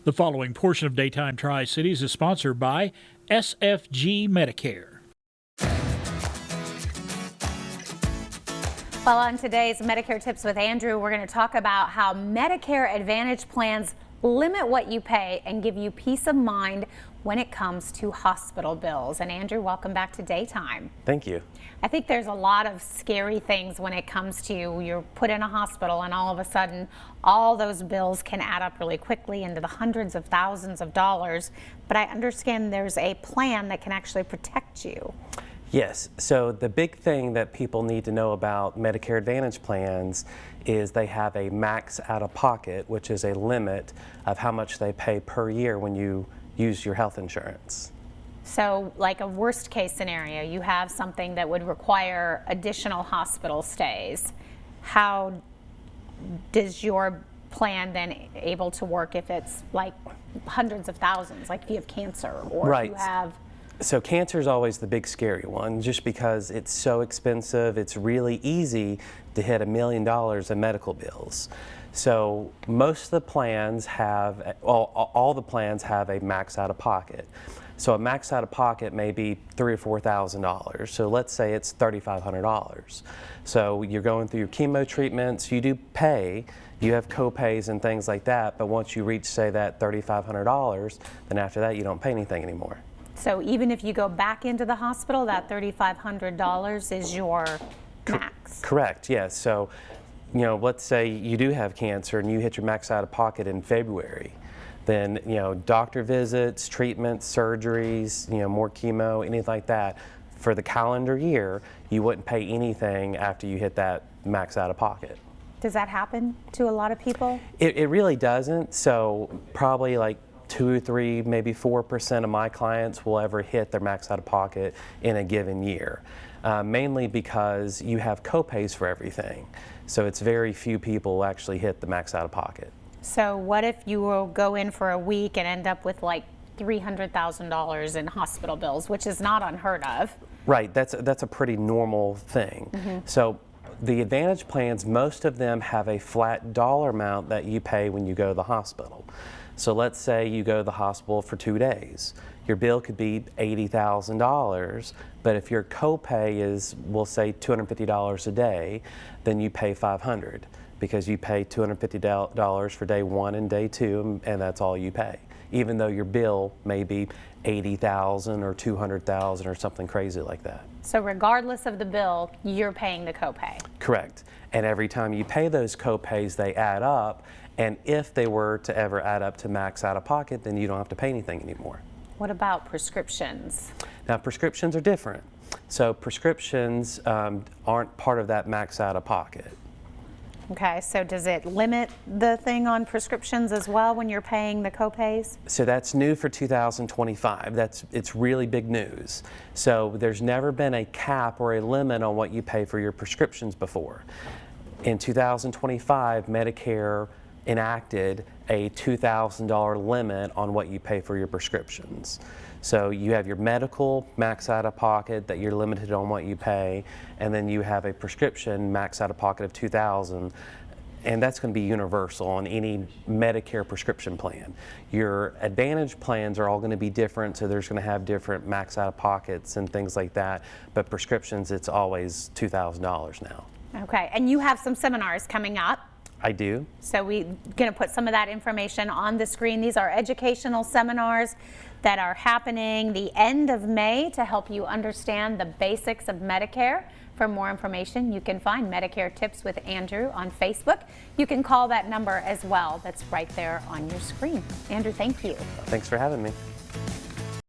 The following portion of Daytime Tri-Cities is sponsored by SFG Medicare. Well, on today's Medicare Tips with Andrew, we're going to talk about how Medicare Advantage plans limit what you pay and give you peace of mind when it comes to hospital bills. And Andrew, welcome back to Daytime. Thank you. I think there's a lot of scary things when it comes to you're put in a hospital and all of a sudden all those bills can add up really quickly into the hundreds of thousands of dollars. But I understand there's a plan that can actually protect you. Yes, so the big thing that people need to know about Medicare Advantage plans is they have a max out-of-pocket, which is a limit of how much they pay per year when you use your health insurance. So like a worst case scenario, you have something that would require additional hospital stays. How does your plan then able to work if it's like hundreds of thousands, like if you have cancer or if you have... So cancer is always the big scary one, just because it's so expensive. It's really easy to hit $1 million in medical bills. So most of the plans have, all the plans have a max out of pocket. So a max out of pocket may be $3,000 or $4,000. So let's say it's $3,500. So you're going through your chemo treatments, you do pay, you have co-pays and things like that, but once you reach, say, that $3,500, then after that you don't pay anything anymore. So even if you go back into the hospital, that $3,500 is your max? Correct, yes. So, you know, let's say you do have cancer and you hit your max out of pocket in February. Then, you know, doctor visits, treatments, surgeries, you know, more chemo, anything like that, for the calendar year, you wouldn't pay anything after you hit that max out of pocket. Does that happen to a lot of people? It really doesn't. So probably like 2 or 3, maybe 4% of my clients will ever hit their max out of pocket in a given year. Mainly because you have co-pays for everything. So it's very few people who actually hit the max out of pocket. So what if you will go in for a week and end up with like $300,000 in hospital bills, which is not unheard of? Right, that's a pretty normal thing. So the Advantage plans, most of them have a flat dollar amount that you pay when you go to the hospital. So let's say you go to the hospital for 2 days. Your bill could be $80,000, but if your copay is, we'll say, $250 a day, then you pay $500 because you pay $250 for day 1 and day 2, and that's all you pay, even though your bill may be $80,000 or $200,000 or something crazy like that. So regardless of the bill, you're paying the copay? Correct. And every time you pay those copays, they add up. And if they were to ever add up to max out of pocket, then you don't have to pay anything anymore. What about prescriptions? Now, prescriptions are different. So prescriptions aren't part of that max out of pocket. Okay, so does it limit the thing on prescriptions as well when you're paying the copays? So that's new for 2025. It's really big news. So there's never been a cap or a limit on what you pay for your prescriptions before. In 2025, Medicare enacted a $2,000 limit on what you pay for your prescriptions. So you have your medical max out of pocket that you're limited on what you pay, and then you have a prescription max out of pocket of $2,000, and that's going to be universal on any Medicare prescription plan. Your Advantage plans are all going to be different, so there's going to have different max out of pockets and things like that, but prescriptions, it's always $2,000 now. Okay, and you have some seminars coming up. I do. So we're going to put some of that information on the screen. These are educational seminars that are happening the end of May to help you understand the basics of Medicare. For more information, you can find Medicare Tips with Andrew on Facebook. You can call that number as well. That's right there on your screen. Andrew, thank you. Thanks for having me.